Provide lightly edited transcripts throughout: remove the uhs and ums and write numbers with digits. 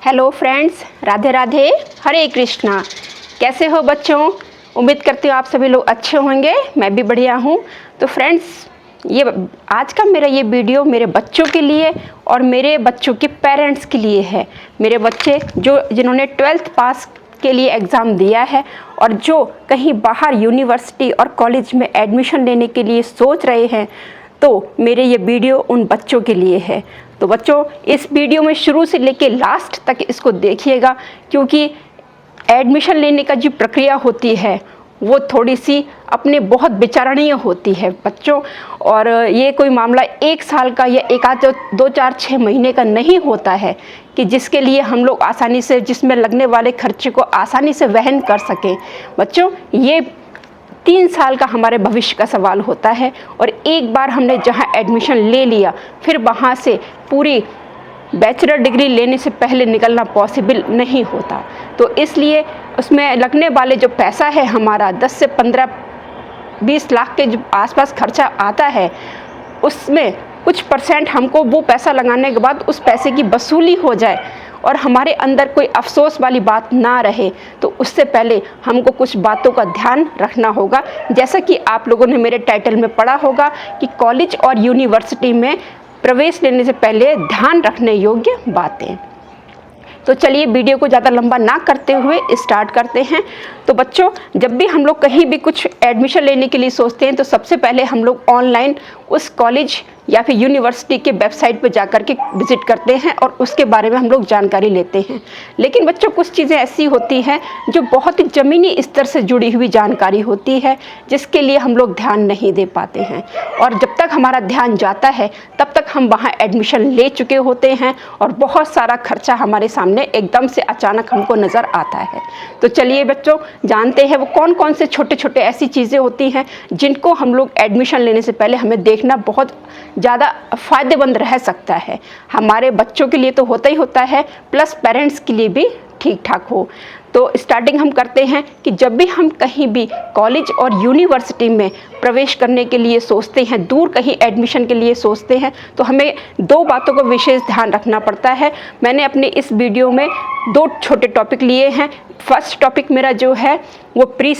Hello friends, Radhe Radhe, हरे कृष्णा। कैसे हो बच्चों? उम्मीद करती हूँ आप सभी लोग अच्छे होंगे। मैं भी बढ़िया हूँ। तो फ्रेंड्स, ये आज का मेरा ये वीडियो मेरे बच्चों के लिए और मेरे बच्चों के पेरेंट्स के लिए है। मेरे बच्चे जिन्होंने 12th पास के लिए एग्ज़ाम दिया है और जो कहीं बाहर यूनिवर्सिटी और कॉलेज में एडमिशन लेने के लिए सोच रहे हैं, तो मेरे ये वीडियो उन बच्चों के लिए है। तो बच्चों, इस वीडियो में शुरू से लेके लास्ट तक इसको देखिएगा, क्योंकि एडमिशन लेने का जो प्रक्रिया होती है वो थोड़ी सी अपने बहुत विचारणीय होती है बच्चों। और ये कोई मामला 1 साल का या एक आध 2 4 6 महीने का नहीं होता है कि जिसके लिए हम लोग आसानी से, जिसमें लगने वाले खर्चे को आसानी से वहन कर सकें। बच्चों, ये 3 साल का हमारे भविष्य का सवाल होता है और एक बार हमने जहाँ एडमिशन ले लिया, फिर वहाँ से पूरी बैचलर डिग्री लेने से पहले निकलना पॉसिबल नहीं होता। तो इसलिए उसमें लगने वाले जो पैसा है हमारा 10 से 15-20 लाख के जो आसपास खर्चा आता है, उसमें कुछ परसेंट हमको वो पैसा लगाने के बाद उस पैसे की वसूली हो जाए और हमारे अंदर कोई अफसोस वाली बात ना रहे, तो उससे पहले हमको कुछ बातों का ध्यान रखना होगा। जैसा कि आप लोगों ने मेरे टाइटल में पढ़ा होगा कि कॉलेज और यूनिवर्सिटी में प्रवेश लेने से पहले ध्यान रखने योग्य बातें। तो चलिए वीडियो को ज़्यादा लंबा ना करते हुए स्टार्ट करते हैं। तो बच्चों, जब भी हम लोग कहीं भी कुछ एडमिशन लेने के लिए सोचते हैं, तो सबसे पहले हम लोग ऑनलाइन उस कॉलेज या फिर यूनिवर्सिटी के वेबसाइट पर जाकर के विजिट करते हैं और उसके बारे में हम लोग जानकारी लेते हैं। लेकिन बच्चों, कुछ चीज़ें ऐसी होती हैं जो बहुत ही ज़मीनी स्तर से जुड़ी हुई जानकारी होती है, जिसके लिए हम लोग ध्यान नहीं दे पाते हैं। और जब तक हमारा ध्यान जाता है, तब तक हम वहाँ एडमिशन ले चुके होते हैं और बहुत सारा खर्चा हमारे सामने एकदम से अचानक हमको नज़र आता है। तो चलिए बच्चों, जानते हैं वो कौन कौन से छोटे छोटे ऐसी चीज़ें होती हैं जिनको हम लोग एडमिशन लेने से पहले हमें देखना बहुत ज़्यादा फ़ायदेमंद रह सकता है। हमारे बच्चों के लिए तो होता ही होता है, प्लस पेरेंट्स के लिए भी ठीक ठाक हो। तो स्टार्टिंग हम करते हैं कि जब भी हम कहीं भी कॉलेज और यूनिवर्सिटी में प्रवेश करने के लिए सोचते हैं, दूर कहीं एडमिशन के लिए सोचते हैं, तो हमें 2 बातों का विशेष ध्यान रखना पड़ता है। मैंने अपने इस वीडियो में 2 छोटे टॉपिक लिए हैं। फर्स्ट टॉपिक मेरा जो है वो प्री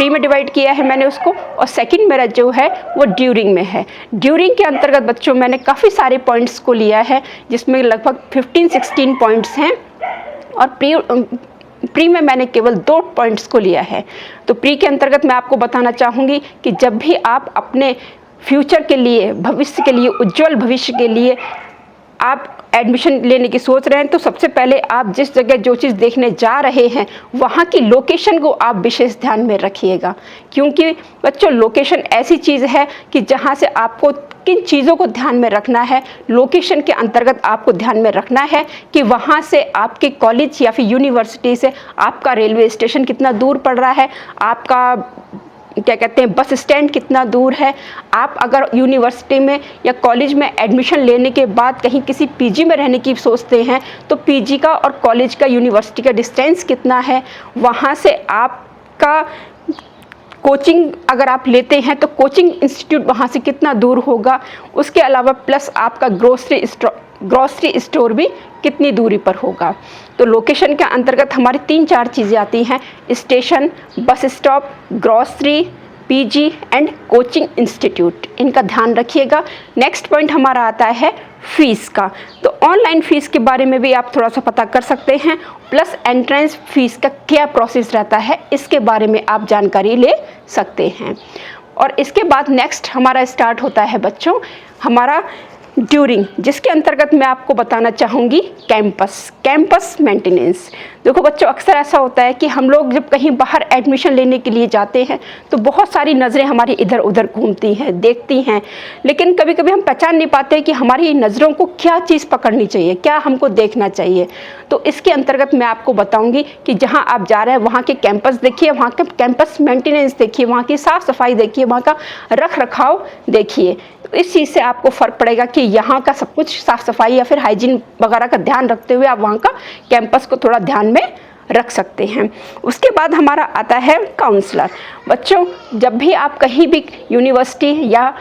में डिवाइड किया है मैंने उसको, और सेकंड मेरा जो है वो ड्यूरिंग में है। ड्यूरिंग के अंतर्गत बच्चों मैंने काफ़ी सारे पॉइंट्स को लिया है, जिसमें लगभग 15-16 पॉइंट्स हैं, और प्री में मैंने केवल 2 पॉइंट्स को लिया है। तो प्री के अंतर्गत मैं आपको बताना चाहूँगी कि जब भी आप अपने फ्यूचर के लिए, भविष्य के लिए, उज्जवल भविष्य के लिए आप एडमिशन लेने की सोच रहे हैं, तो सबसे पहले आप जिस जगह जो चीज़ देखने जा रहे हैं, वहाँ की लोकेशन को आप विशेष ध्यान में रखिएगा। क्योंकि बच्चों, लोकेशन ऐसी चीज़ है कि जहाँ से आपको किन चीज़ों को ध्यान में रखना है। लोकेशन के अंतर्गत आपको ध्यान में रखना है कि वहाँ से आपके कॉलेज या फिर यूनिवर्सिटी से आपका रेलवे स्टेशन कितना दूर पड़ रहा है, आपका क्या कहते हैं बस स्टैंड कितना दूर है। आप अगर यूनिवर्सिटी में या कॉलेज में एडमिशन लेने के बाद कहीं किसी पीजी में रहने की सोचते हैं, तो पीजी का और कॉलेज का, यूनिवर्सिटी का डिस्टेंस कितना है। वहाँ से आपका कोचिंग अगर आप लेते हैं तो कोचिंग इंस्टीट्यूट वहाँ से कितना दूर होगा। उसके अलावा प्लस आपका ग्रॉसरी स्टोर भी कितनी दूरी पर होगा। तो लोकेशन के अंतर्गत हमारी 3-4 चीज़ें आती हैं: station, bus stop, grocery, PG and coaching institute. इनका ध्यान रखिएगा। नेक्स्ट पॉइंट हमारा आता है फीस का। तो ऑनलाइन फ़ीस के बारे में भी आप थोड़ा सा पता कर सकते हैं, प्लस एंट्रेंस फ़ीस का क्या प्रोसेस रहता है, इसके बारे में आप जानकारी ले सकते हैं। और इसके बाद नेक्स्ट हमारा स्टार्ट होता है बच्चों हमारा ड्यूरिंग, जिसके अंतर्गत मैं आपको बताना चाहूँगी कैंपस मेंटेनेंस। देखो बच्चों, अक्सर ऐसा होता है कि हम लोग जब कहीं बाहर एडमिशन लेने के लिए जाते हैं, तो बहुत सारी नज़रें हमारी इधर उधर घूमती हैं, देखती हैं, लेकिन कभी कभी हम पहचान नहीं पाते कि हमारी नज़रों को क्या चीज़ पकड़नी चाहिए, क्या हमको देखना चाहिए। तो इसके अंतर्गत मैं आपको बताऊँगी कि जहाँ आप जा रहे हैं वहाँ के कैंपस देखिए, वहाँ का कैंपस मेंटेनेंस देखिए, वहाँ की साफ़ सफाई देखिए, वहाँ का रख रखाव देखिए। तो इस चीज़ से आपको फ़र्क पड़ेगा कि यहाँ का सब कुछ साफ़ सफाई या फिर हाइजीन वगैरह का ध्यान रखते हुए आप वहाँ का कैंपस को थोड़ा ध्यान में रख सकते हैं। उसके बाद हमारा आता है काउंसलर। बच्चों, जब भी आप कहीं भी यूनिवर्सिटी या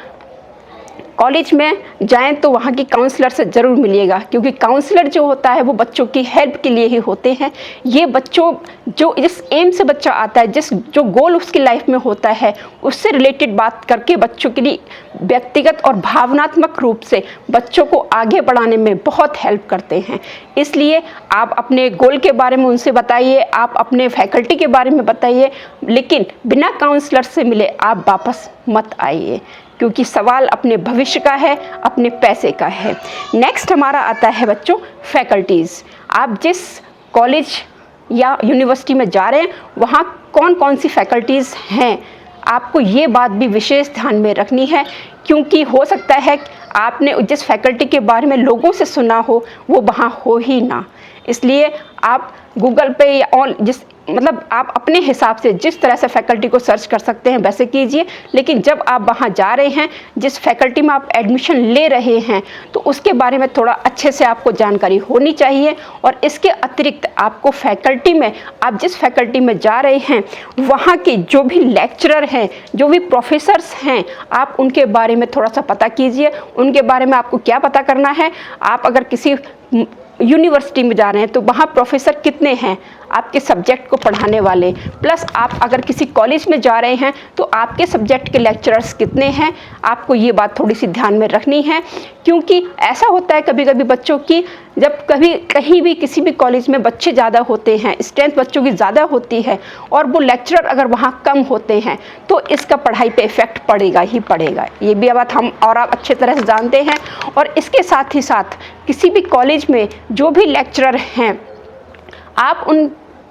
कॉलेज में जाएं तो वहाँ की काउंसलर से ज़रूर मिलिएगा, क्योंकि काउंसलर जो होता है वो बच्चों की हेल्प के लिए ही होते हैं। ये बच्चों जो जिस एम से बच्चा आता है, जो गोल उसकी लाइफ में होता है, उससे रिलेटेड बात करके बच्चों के लिए व्यक्तिगत और भावनात्मक रूप से बच्चों को आगे बढ़ाने में बहुत हेल्प करते हैं। इसलिए आप अपने गोल के बारे में उनसे बताइए, आप अपने फैकल्टी के बारे में बताइए, लेकिन बिना काउंसलर से मिले आप वापस मत आइए, क्योंकि सवाल अपने भविष्य का है, अपने पैसे का है। नेक्स्ट हमारा आता है बच्चों फैकल्टीज़। आप जिस कॉलेज या यूनिवर्सिटी में जा रहे हैं वहाँ कौन कौन सी फैकल्टीज़ हैं, आपको ये बात भी विशेष ध्यान में रखनी है, क्योंकि हो सकता है आपने जिस फैकल्टी के बारे में लोगों से सुना हो वो वहाँ हो ही ना। इसलिए आप गूगल पे या मतलब आप अपने हिसाब से जिस तरह से फैकल्टी को सर्च कर सकते हैं वैसे कीजिए, लेकिन जब आप वहाँ जा रहे हैं, जिस फैकल्टी में आप एडमिशन ले रहे हैं, तो उसके बारे में थोड़ा अच्छे से आपको जानकारी होनी चाहिए। और इसके अतिरिक्त आपको फैकल्टी में, आप जिस फैकल्टी में जा रहे हैं वहाँ के जो भी लेक्चरर हैं, जो भी प्रोफेसर्स हैं, आप उनके बारे में थोड़ा सा पता कीजिए। उनके बारे में आपको क्या पता करना है, आप अगर किसी यूनिवर्सिटी में जा रहे हैं तो वहाँ प्रोफेसर कितने हैं आपके सब्जेक्ट को पढ़ाने वाले, प्लस आप अगर किसी कॉलेज में जा रहे हैं तो आपके सब्जेक्ट के लेक्चरर्स कितने हैं, आपको ये बात थोड़ी सी ध्यान में रखनी है। क्योंकि ऐसा होता है कभी कभी बच्चों की, जब कभी कहीं भी किसी भी कॉलेज में बच्चे ज़्यादा होते हैं, स्ट्रेंथ बच्चों की ज़्यादा होती है और वो लेक्चरर अगर वहाँ कम होते हैं तो इसका पढ़ाई पे इफ़ेक्ट पड़ेगा ही पड़ेगा। ये भी बात हम और आप अच्छे तरह से जानते हैं। और इसके साथ ही साथ किसी भी कॉलेज में जो भी लेक्चरर हैं, आप उन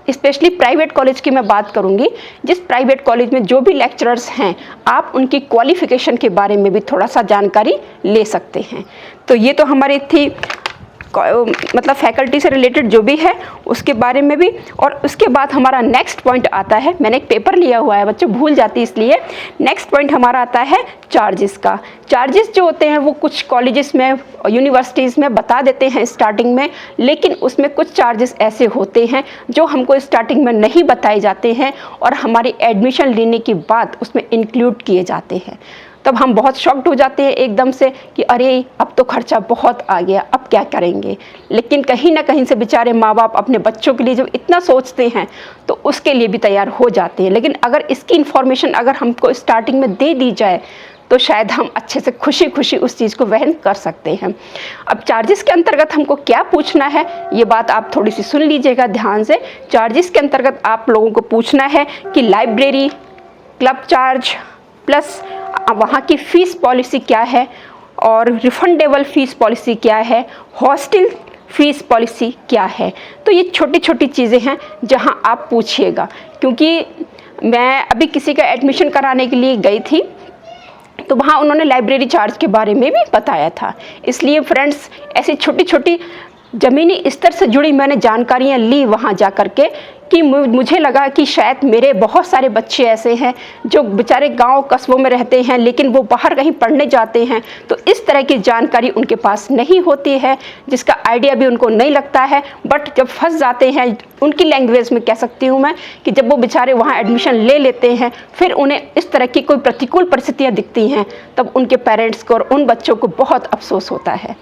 स्पेशली प्राइवेट कॉलेज की मैं बात करूंगी, जिस प्राइवेट कॉलेज में जो भी लेक्चरर्स हैं, आप उनकी क्वालिफ़िकेशन के बारे में भी थोड़ा सा जानकारी ले सकते हैं। तो ये तो हमारी थी मतलब फैकल्टी से रिलेटेड जो भी है उसके बारे में भी। और उसके बाद हमारा नेक्स्ट पॉइंट आता है, मैंने एक पेपर लिया हुआ है बच्चों, भूल जाती इसलिए। नेक्स्ट पॉइंट हमारा आता है चार्जेस का। चार्जेस जो होते हैं वो कुछ कॉलेजेस में, यूनिवर्सिटीज़ में बता देते हैं स्टार्टिंग में, लेकिन उसमें कुछ चार्जेस ऐसे होते हैं जो हमको स्टार्टिंग में नहीं बताए जाते हैं और हमारी एडमिशन लेने के बाद उसमें इंक्लूड किए जाते हैं। तब हम बहुत शॉक्ड हो जाते हैं एकदम से कि अरे अब तो खर्चा बहुत आ गया, अब क्या करेंगे। लेकिन कहीं ना कहीं से बेचारे माँ बाप अपने बच्चों के लिए जब इतना सोचते हैं तो उसके लिए भी तैयार हो जाते हैं। लेकिन अगर इसकी इन्फॉर्मेशन अगर हमको स्टार्टिंग में दे दी जाए तो शायद हम अच्छे से खुशी खुशी उस चीज़ को वहन कर सकते हैं। अब चार्जेस के अंतर्गत हमको क्या पूछना है, ये बात आप थोड़ी सी सुन लीजिएगा ध्यान से। चार्जेस के अंतर्गत आप लोगों को पूछना है कि लाइब्रेरी, क्लब चार्ज, प्लस वहाँ की फ़ीस पॉलिसी क्या है और रिफंडेबल फ़ीस पॉलिसी क्या है, हॉस्टल फ़ीस पॉलिसी क्या है। तो ये छोटी छोटी चीज़ें हैं जहाँ आप पूछिएगा, क्योंकि मैं अभी किसी का एडमिशन कराने के लिए गई थी तो वहाँ उन्होंने लाइब्रेरी चार्ज के बारे में भी बताया था। इसलिए फ्रेंड्स, ऐसी छोटी छोटी ज़मीनी स्तर से जुड़ी मैंने जानकारियाँ ली वहाँ जा कर के, कि मुझे लगा कि शायद मेरे बहुत सारे बच्चे ऐसे हैं जो बेचारे गांव कस्बों में रहते हैं लेकिन वो बाहर कहीं पढ़ने जाते हैं, तो इस तरह की जानकारी उनके पास नहीं होती है, जिसका आइडिया भी उनको नहीं लगता है। बट जब फंस जाते हैं, उनकी लैंग्वेज में कह सकती हूँ मैं, कि जब वो बेचारे वहाँ एडमिशन ले लेते हैं, फिर उन्हें इस तरह की कोई प्रतिकूल परिस्थितियाँ दिखती हैं, तब उनके पेरेंट्स को और उन बच्चों को बहुत अफसोस होता है।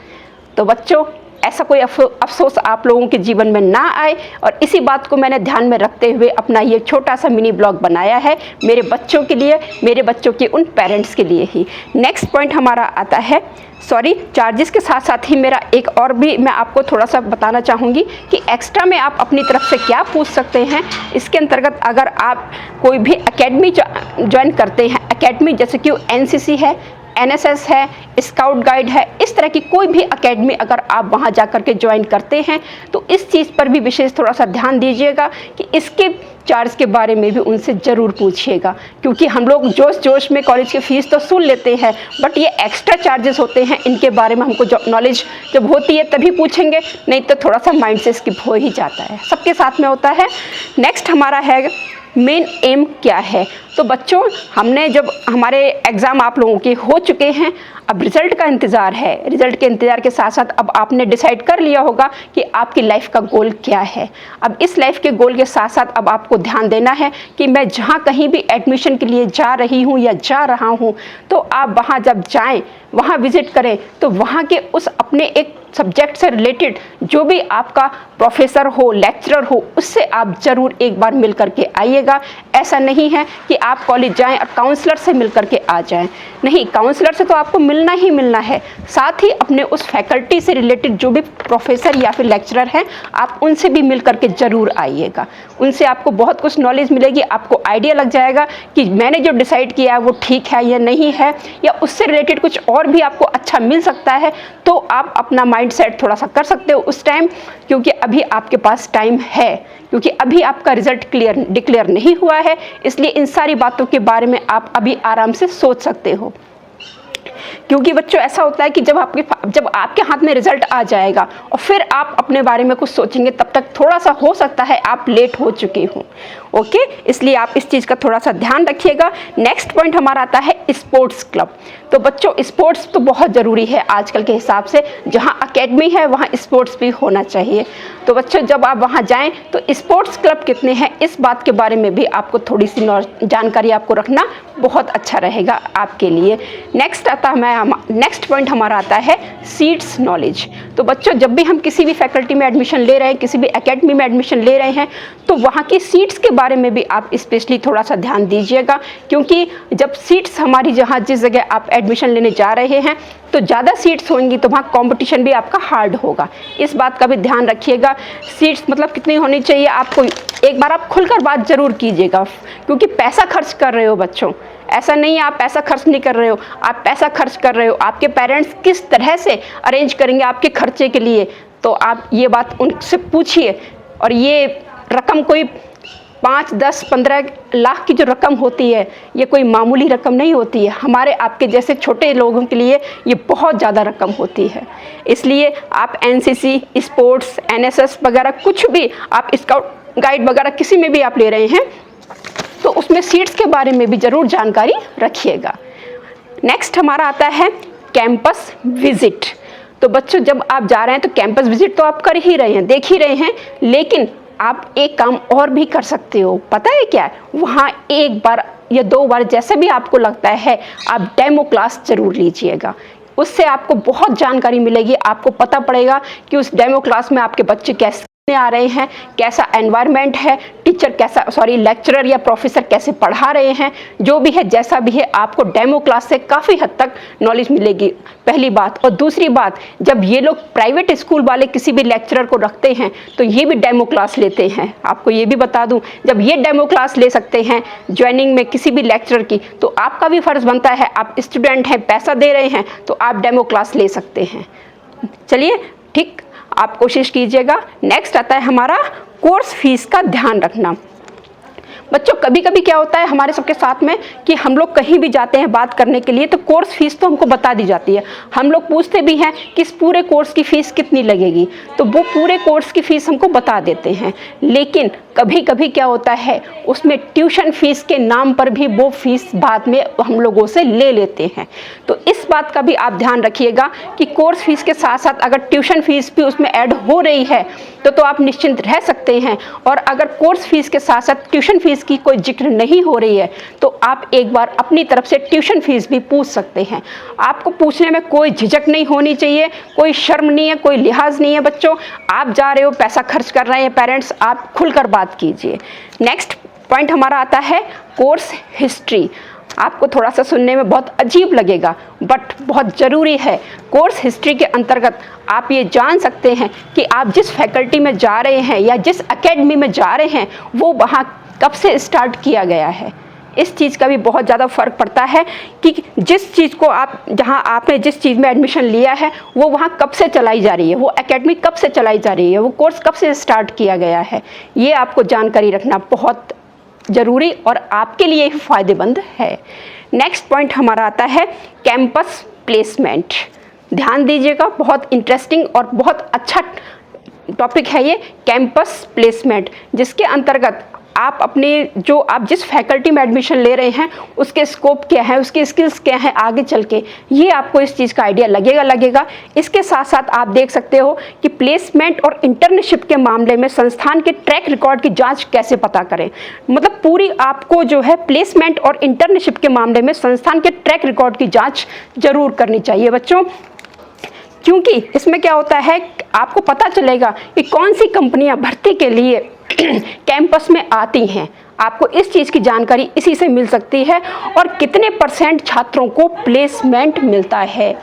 तो बच्चों, ऐसा कोई अफसोस आप लोगों के जीवन में ना आए, और इसी बात को मैंने ध्यान में रखते हुए अपना ये छोटा सा मिनी ब्लॉग बनाया है, मेरे बच्चों के लिए, मेरे बच्चों के उन पेरेंट्स के लिए ही। नेक्स्ट पॉइंट हमारा आता है, चार्जेस के साथ साथ ही मेरा एक और भी मैं आपको थोड़ा सा बताना चाहूँगी कि एक्स्ट्रा में आप अपनी तरफ से क्या पूछ सकते हैं। इसके अंतर्गत अगर आप कोई भी एकेडमी ज्वाइन करते हैं, एकेडमी जैसे कि NCC है, NSS है, स्काउट गाइड है, इस तरह की कोई भी एकेडमी अगर आप वहाँ जा कर के ज्वाइन करते हैं तो इस चीज़ पर भी विशेष थोड़ा सा ध्यान दीजिएगा कि इसके चार्ज के बारे में भी उनसे ज़रूर पूछिएगा, क्योंकि हम लोग जोश जोश में कॉलेज की फ़ीस तो सुन लेते हैं, बट ये एक्स्ट्रा चार्जेस होते हैं, इनके बारे में हमको नॉलेज जब होती है तभी पूछेंगे, नहीं तो थोड़ा सा माइंड से स्किप हो ही जाता है, सबके साथ में होता है। नेक्स्ट हमारा है मेन एम क्या है। तो बच्चों, हमने जब हमारे एग्ज़ाम आप लोगों के हो चुके हैं, अब रिज़ल्ट का इंतज़ार है। रिज़ल्ट के इंतज़ार के साथ साथ अब आपने डिसाइड कर लिया होगा कि आपकी लाइफ का गोल क्या है। अब इस लाइफ के गोल के साथ साथ अब आपको ध्यान देना है कि मैं जहाँ कहीं भी एडमिशन के लिए जा रही हूँ या जा रहा हूँ, तो आप वहाँ जब जाएँ, वहाँ विज़िट करें, तो वहाँ के उस अपने एक सब्जेक्ट से रिलेटेड जो भी आपका प्रोफेसर हो, लेक्चरर हो, उससे आप ज़रूर एक बार मिल करके आइएगा। ऐसा नहीं है कि आप कॉलेज जाएं और काउंसलर से मिल करके आ जाएं। नहीं, काउंसलर से तो आपको मिलना ही मिलना है, साथ ही अपने उस फैकल्टी से रिलेटेड जो भी प्रोफेसर या फिर लेक्चरर हैं, आप उनसे भी मिल करके ज़रूर आइएगा। उनसे आपको बहुत कुछ नॉलेज मिलेगी, आपको आइडिया लग जाएगा कि मैंने जो डिसाइड किया है वो ठीक है या नहीं है, या उससे रिलेटेड कुछ और भी आपको अच्छा मिल सकता है। तो आप अपना माइंड सेट थोड़ा सा कर सकते हो उस टाइम, क्योंकि अभी आपके पास टाइम है, क्योंकि अभी आपका रिजल्ट डिक्लेयर नहीं हुआ है। इसलिए इन सारी बातों के बारे में आप अभी आराम से सोच सकते हो। क्योंकि बच्चों, ऐसा होता है कि जब आपके हाथ में रिजल्ट आ जाएगा और फिर आप अपने बारे में कुछ सोचेंगे, तब तक थोड़ा सा हो सकता है आप लेट हो चुके हो। ओके, इसलिए आप इस चीज़ का थोड़ा सा ध्यान रखिएगा। नेक्स्ट पॉइंट हमारा आता है स्पोर्ट्स क्लब। तो बच्चों, स्पोर्ट्स तो बहुत ज़रूरी है आजकल के हिसाब से। जहाँ अकेडमी है वहाँ स्पोर्ट्स भी होना चाहिए। तो बच्चों, जब आप वहाँ जाएं तो स्पोर्ट्स क्लब कितने हैं, इस बात के बारे में भी आपको थोड़ी सी जानकारी आपको रखना बहुत अच्छा रहेगा आपके लिए। नेक्स्ट पॉइंट हमारा आता है सीट्स नॉलेज। तो बच्चों, जब भी हम किसी भी फैकल्टी में एडमिशन ले रहे हैं, किसी भी एकेडमी में एडमिशन ले रहे हैं, तो वहाँ की सीट्स के बारे में भी आप स्पेशली थोड़ा सा ध्यान दीजिएगा। क्योंकि जब सीट्स हमारी जिस जगह आप एडमिशन लेने जा रहे हैं, तो ज़्यादा सीट्स होंगी तो वहाँ कंपटीशन भी आपका हार्ड होगा। इस बात का भी ध्यान रखिएगा। सीट्स मतलब कितनी होनी चाहिए, आपको एक बार आप खुलकर बात ज़रूर कीजिएगा, क्योंकि पैसा खर्च कर रहे हो बच्चों। ऐसा नहीं है आप पैसा खर्च नहीं कर रहे हो, आप पैसा खर्च कर रहे हो। आपके पेरेंट्स किस तरह से अरेंज करेंगे आपके खर्चे के लिए, तो आप ये बात उनसे पूछिए। और ये रकम कोई 5, 10, 15 लाख की जो रकम होती है, ये कोई मामूली रकम नहीं होती है। हमारे आपके जैसे छोटे लोगों के लिए ये बहुत ज़्यादा रकम होती है। इसलिए आप एनसीसी, स्पोर्ट्स, एनएसएस वगैरह कुछ भी आप स्काउट गाइड वगैरह किसी में भी आप ले रहे हैं, तो उसमें सीट्स के बारे में भी ज़रूर जानकारी रखिएगा। नेक्स्ट हमारा आता है कैंपस विजिट। तो बच्चों, जब आप जा रहे हैं तो कैंपस विजिट तो आप कर ही रहे हैं, देख ही रहे हैं, लेकिन आप एक काम और भी कर सकते हो। पता है क्या? वहाँ एक बार या 2 बार जैसे भी आपको लगता है, आप डेमो क्लास ज़रूर लीजिएगा। उससे आपको बहुत जानकारी मिलेगी। आपको पता पड़ेगा कि उस डेमो क्लास में आपके बच्चे कैसे आ रहे हैं, कैसा एनवायरनमेंट है, लेक्चरर या प्रोफेसर कैसे पढ़ा रहे हैं। जो भी है, जैसा भी है, आपको डेमो क्लास से काफ़ी हद तक नॉलेज मिलेगी, पहली बात। और दूसरी बात, जब ये लोग प्राइवेट स्कूल वाले किसी भी लेक्चरर को रखते हैं तो ये भी डेमो क्लास लेते हैं। आपको ये भी बता दूं, जब ये डेमो क्लास ले सकते हैं ज्वाइनिंग में किसी भी लेक्चरर की, तो आपका भी फ़र्ज़ बनता है, आप स्टूडेंट हैं, पैसा दे रहे हैं, तो आप डेमो क्लास ले सकते हैं। चलिए, ठीक, आप कोशिश कीजिएगा। नेक्स्ट आता है हमारा कोर्स फीस का ध्यान रखना। बच्चों, कभी कभी क्या होता है हमारे सबके साथ में कि हम लोग कहीं भी जाते हैं बात करने के लिए, तो कोर्स फीस तो हमको बता दी जाती है। हम लोग पूछते भी हैं कि इस पूरे कोर्स की फ़ीस कितनी लगेगी, तो वो पूरे कोर्स की फ़ीस हमको बता देते हैं। लेकिन कभी कभी क्या होता है, उसमें ट्यूशन फीस के नाम पर भी वो फीस बाद में हम लोगों से ले लेते हैं। तो इस बात का भी आप ध्यान रखिएगा कि कोर्स फीस के साथ साथ अगर ट्यूशन फीस भी उसमें ऐड हो रही है तो आप निश्चिंत रह सकते हैं। और अगर कोर्स फीस के साथ साथ ट्यूशन फीस की कोई जिक्र नहीं हो रही है, तो आप एक बार अपनी तरफ से ट्यूशन फीस भी पूछ सकते हैं। आपको पूछने में कोई झिझक नहीं होनी चाहिए, कोई शर्म नहीं है, कोई लिहाज नहीं है। बच्चों, आप जा रहे हो, पैसा खर्च कर रहे हैं पेरेंट्स, आप खुलकर बात कीजिए। नेक्स्ट पॉइंट हमारा आता है कोर्स हिस्ट्री। आपको थोड़ा सा सुनने में बहुत अजीब लगेगा, बट बहुत ज़रूरी है। कोर्स हिस्ट्री के अंतर्गत आप ये जान सकते हैं कि आप जिस फैकल्टी में जा रहे हैं या जिस एकेडमी में जा रहे हैं, वो वहाँ कब से स्टार्ट किया गया है। इस चीज़ का भी बहुत ज़्यादा फ़र्क पड़ता है कि जिस चीज़ को जहाँ आपने जिस चीज़ में एडमिशन लिया है, वो वहाँ कब से चलाई जा रही है, वो एकेडमी कब से चलाई जा रही है, वो कोर्स कब से स्टार्ट किया गया है। ये आपको जानकारी रखना बहुत ज़रूरी और आपके लिए ही फ़ायदेमंद है। नेक्स्ट पॉइंट हमारा आता है कैंपस प्लेसमेंट। ध्यान दीजिएगा, बहुत इंटरेस्टिंग और बहुत अच्छा टॉपिक है ये कैंपस प्लेसमेंट, जिसके अंतर्गत आप अपने जो आप जिस फैकल्टी में एडमिशन ले रहे हैं उसके स्कोप क्या है, उसकी स्किल्स क्या है आगे चल के, ये आपको इस चीज़ का आइडिया लगेगा। इसके साथ साथ आप देख सकते हो कि प्लेसमेंट और इंटर्नशिप के मामले में संस्थान के ट्रैक रिकॉर्ड की जांच कैसे पता करें। मतलब पूरी आपको जो है प्लेसमेंट और इंटर्नशिप के मामले में संस्थान के ट्रैक रिकॉर्ड की जांच जरूर करनी चाहिए बच्चों, क्योंकि इसमें क्या होता है आपको पता चलेगा कि कौन सी कंपनियां भर्ती के लिए कैंपस में आती हैं। आपको इस चीज़ की जानकारी इसी से मिल सकती है और कितने % छात्रों को प्लेसमेंट मिलता है।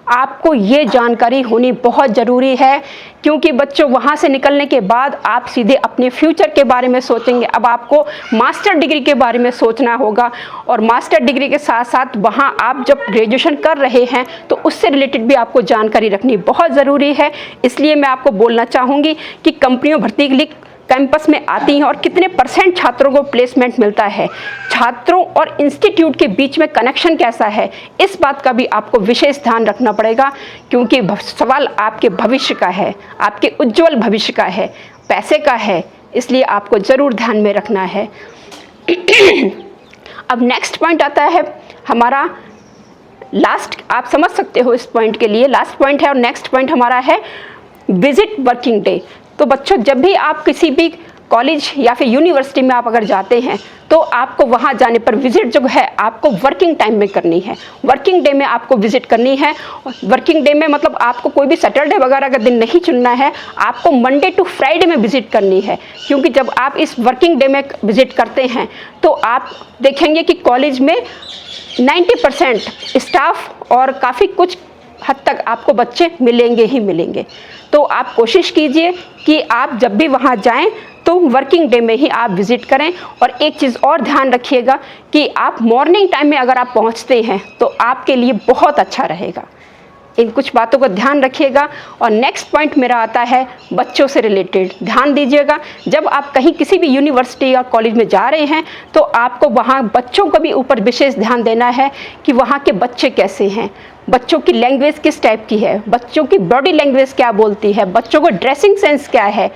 आपको ये जानकारी होनी बहुत ज़रूरी है, क्योंकि बच्चों वहाँ से निकलने के बाद आप सीधे अपने फ्यूचर के बारे में सोचेंगे। अब आपको मास्टर डिग्री के बारे में सोचना होगा, और मास्टर डिग्री के साथ साथ वहाँ आप जब ग्रेजुएशन कर रहे हैं तो उससे रिलेटेड भी आपको जानकारी रखनी बहुत ज़रूरी है। इसलिए मैं आपको बोलना चाहूँगी कि कंपनियों भर्ती के लिए कैंपस में आती हैं और कितने % छात्रों को प्लेसमेंट मिलता है, छात्रों और इंस्टीट्यूट के बीच में कनेक्शन कैसा है, इस बात का भी आपको विशेष ध्यान रखना पड़ेगा, क्योंकि सवाल आपके भविष्य का है, आपके उज्जवल भविष्य का है, पैसे का है, इसलिए आपको ज़रूर ध्यान में रखना है। अब नेक्स्ट पॉइंट आता है हमारा लास्ट, आप समझ सकते हो इस पॉइंट के लिए लास्ट पॉइंट है, और नेक्स्ट पॉइंट हमारा है विजिट वर्किंग डे। तो बच्चों जब भी आप किसी भी कॉलेज या फिर यूनिवर्सिटी में आप अगर जाते हैं तो आपको वहाँ जाने पर विजिट जो है आपको वर्किंग टाइम में करनी है, वर्किंग डे में आपको विजिट करनी है। वर्किंग डे में मतलब आपको कोई भी सैटरडे वगैरह का दिन नहीं चुनना है, आपको मंडे टू फ्राइडे में विजिट करनी है, क्योंकि जब आप इस वर्किंग डे में विजिट करते हैं तो आप देखेंगे कि कॉलेज में 90% स्टाफ और काफ़ी कुछ हद तक आपको बच्चे मिलेंगे ही मिलेंगे। तो आप कोशिश कीजिए कि आप जब भी वहाँ जाएं तो वर्किंग डे में ही आप विज़िट करें। और एक चीज़ और ध्यान रखिएगा कि आप मॉर्निंग टाइम में अगर आप पहुँचते हैं तो आपके लिए बहुत अच्छा रहेगा। इन कुछ बातों का ध्यान रखिएगा। और नेक्स्ट पॉइंट मेरा आता है बच्चों से रिलेटेड। ध्यान दीजिएगा, जब आप कहीं किसी भी यूनिवर्सिटी या कॉलेज में जा रहे हैं तो आपको वहाँ बच्चों का भी ऊपर विशेष ध्यान देना है कि वहाँ के बच्चे कैसे हैं, बच्चों की लैंग्वेज किस टाइप की है, बच्चों की बॉडी लैंग्वेज क्या बोलती है, बच्चों को ड्रेसिंग सेंस क्या है।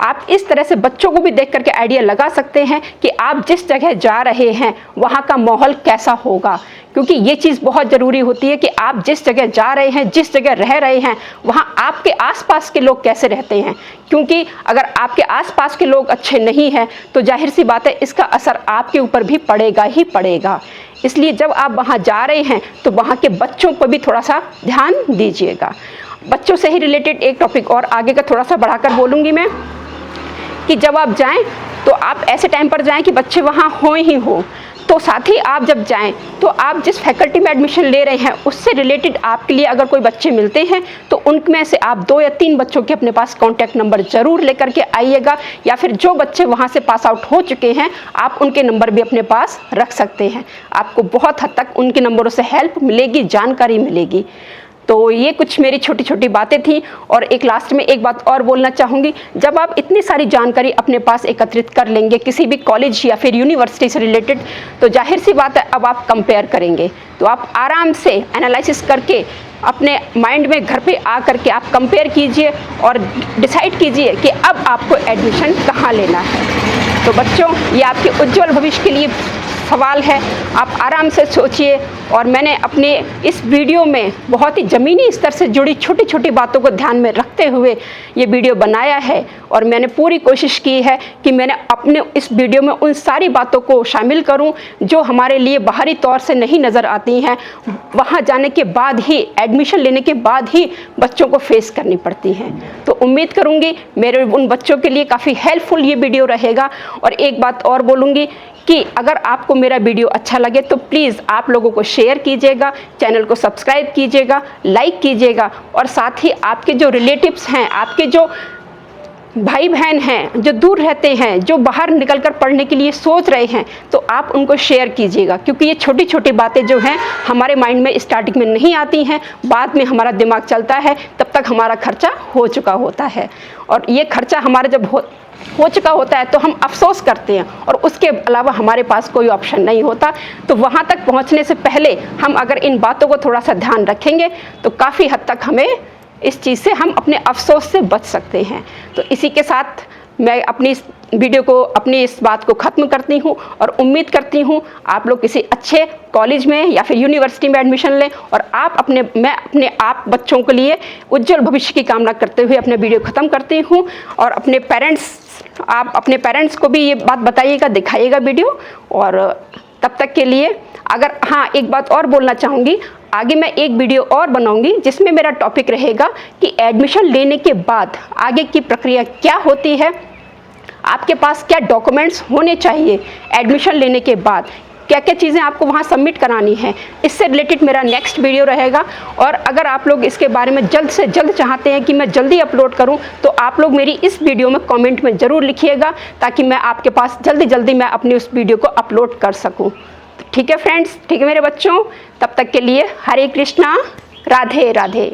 आप इस तरह से बच्चों को भी देख करके आइडिया लगा सकते हैं कि आप जिस जगह जा रहे हैं वहाँ का माहौल कैसा होगा, क्योंकि ये चीज़ बहुत ज़रूरी होती है कि आप जिस जगह जा रहे हैं, जिस जगह रह रहे हैं, वहाँ आपके आसपास के लोग कैसे रहते हैं। क्योंकि अगर आपके आसपास के लोग अच्छे नहीं हैं तो जाहिर सी बात है इसका असर आपके ऊपर भी पड़ेगा ही पड़ेगा। इसलिए जब आप वहाँ जा रहे हैं तो वहाँ के बच्चों पर भी थोड़ा सा ध्यान दीजिएगा। बच्चों से ही रिलेटेड एक टॉपिक और आगे का थोड़ा सा बढ़ाकर बोलूँगी मैं, कि जब आप जाएं तो आप ऐसे टाइम पर जाएं कि बच्चे वहाँ हों ही हो। तो साथ ही आप जब जाएं तो आप जिस फैकल्टी में एडमिशन ले रहे हैं उससे रिलेटेड आपके लिए अगर कोई बच्चे मिलते हैं तो उनमें से आप 2 या 3 बच्चों के अपने पास कॉन्टैक्ट नंबर ज़रूर लेकर के आइएगा, या फिर जो बच्चे वहाँ से पास आउट हो चुके हैं आप उनके नंबर भी अपने पास रख सकते हैं। आपको बहुत हद तक उनके नंबरों से हेल्प मिलेगी, जानकारी मिलेगी। तो ये कुछ मेरी छोटी छोटी बातें थी। और एक लास्ट में एक बात और बोलना चाहूँगी, जब आप इतनी सारी जानकारी अपने पास एकत्रित कर लेंगे किसी भी कॉलेज या फिर यूनिवर्सिटी से रिलेटेड, तो जाहिर सी बात है अब आप कंपेयर करेंगे। तो आप आराम से एनालिसिस करके अपने माइंड में घर पे आ करके आप कंपेयर कीजिए और डिसाइड कीजिए कि अब आपको एडमिशन कहाँ लेना है। तो बच्चों ये आपके उज्जवल भविष्य के लिए सवाल है, आप आराम से सोचिए। और मैंने अपने इस वीडियो में बहुत ही ज़मीनी स्तर से जुड़ी छोटी छोटी बातों को ध्यान में रखते हुए ये वीडियो बनाया है, और मैंने पूरी कोशिश की है कि मैंने अपने इस वीडियो में उन सारी बातों को शामिल करूं जो हमारे लिए बाहरी तौर से नहीं नज़र आती हैं, वहाँ जाने के बाद ही, एडमिशन लेने के बाद ही बच्चों को फेस करनी पड़ती हैं। तो उम्मीद करूँगी मेरे उन बच्चों के लिए काफ़ी हेल्पफुल ये वीडियो रहेगा। और एक बात और बोलूँगी कि अगर आपको मेरा वीडियो अच्छा लगे तो प्लीज़ आप लोगों को शेयर कीजिएगा, चैनल को सब्सक्राइब कीजिएगा, लाइक कीजिएगा, और साथ ही आपके जो रिलेटिव्स हैं, आपके जो भाई बहन हैं जो दूर रहते हैं, जो बाहर निकलकर पढ़ने के लिए सोच रहे हैं, तो आप उनको शेयर कीजिएगा। क्योंकि ये छोटी छोटी बातें जो हैं हमारे माइंड में स्टार्टिंग में नहीं आती हैं, बाद में हमारा दिमाग चलता है, तब तक हमारा खर्चा हो चुका होता है। और ये खर्चा हमारा जब हो चुका होता है तो हम अफसोस करते हैं, और उसके अलावा हमारे पास कोई ऑप्शन नहीं होता। तो वहाँ तक पहुँचने से पहले हम अगर इन बातों को थोड़ा सा ध्यान रखेंगे तो काफ़ी हद तक हमें इस चीज़ से, हम अपने अफसोस से बच सकते हैं। तो इसी के साथ मैं अपनी इस वीडियो को, अपनी इस बात को ख़त्म करती हूँ और उम्मीद करती हूँ आप लोग किसी अच्छे कॉलेज में या फिर यूनिवर्सिटी में एडमिशन लें और मैं अपने आप बच्चों के लिए उज्जवल भविष्य की कामना करते हुए अपने वीडियो ख़त्म करती हूँ। और आप अपने पेरेंट्स को भी ये बात बताइएगा, दिखाइएगा वीडियो। और तब तक के लिए हाँ, एक बात और बोलना चाहूँगी, आगे मैं एक वीडियो और बनाऊंगी जिसमें मेरा टॉपिक रहेगा कि एडमिशन लेने के बाद आगे की प्रक्रिया क्या होती है, आपके पास क्या डॉक्यूमेंट्स होने चाहिए एडमिशन लेने के बाद, क्या क्या चीज़ें आपको वहाँ सबमिट करानी है। इससे रिलेटेड मेरा नेक्स्ट वीडियो रहेगा। और अगर आप लोग इसके बारे में जल्द से जल्द चाहते हैं कि मैं जल्दी अपलोड करूं, तो आप लोग मेरी इस वीडियो में कमेंट में ज़रूर लिखिएगा, ताकि मैं आपके पास जल्दी मैं अपनी उस वीडियो को अपलोड कर सकूं। ठीक है फ्रेंड्स, ठीक है मेरे बच्चों, तब तक के लिए हरे कृष्णा, राधे राधे।